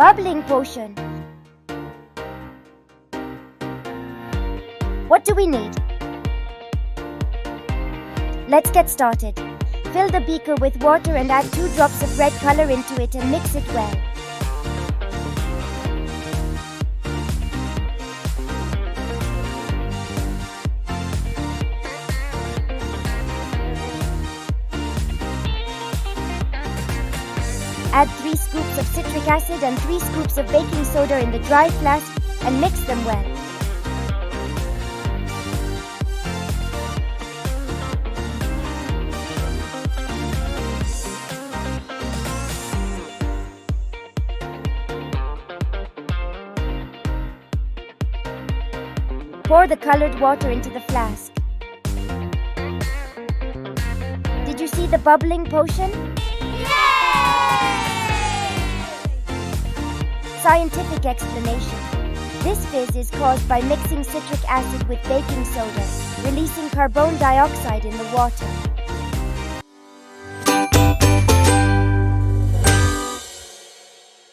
Bubbling potion. What do we need? Let's get started. Fill the beaker with water and add 2 drops of red color into it and mix it well. Add 3 scoops of citric acid and 3 scoops of baking soda in the dry flask and mix them well. Pour the colored water into the flask. Did you see the bubbling potion? Scientific explanation. This fizz is caused by mixing citric acid with baking soda, releasing carbon dioxide in the water.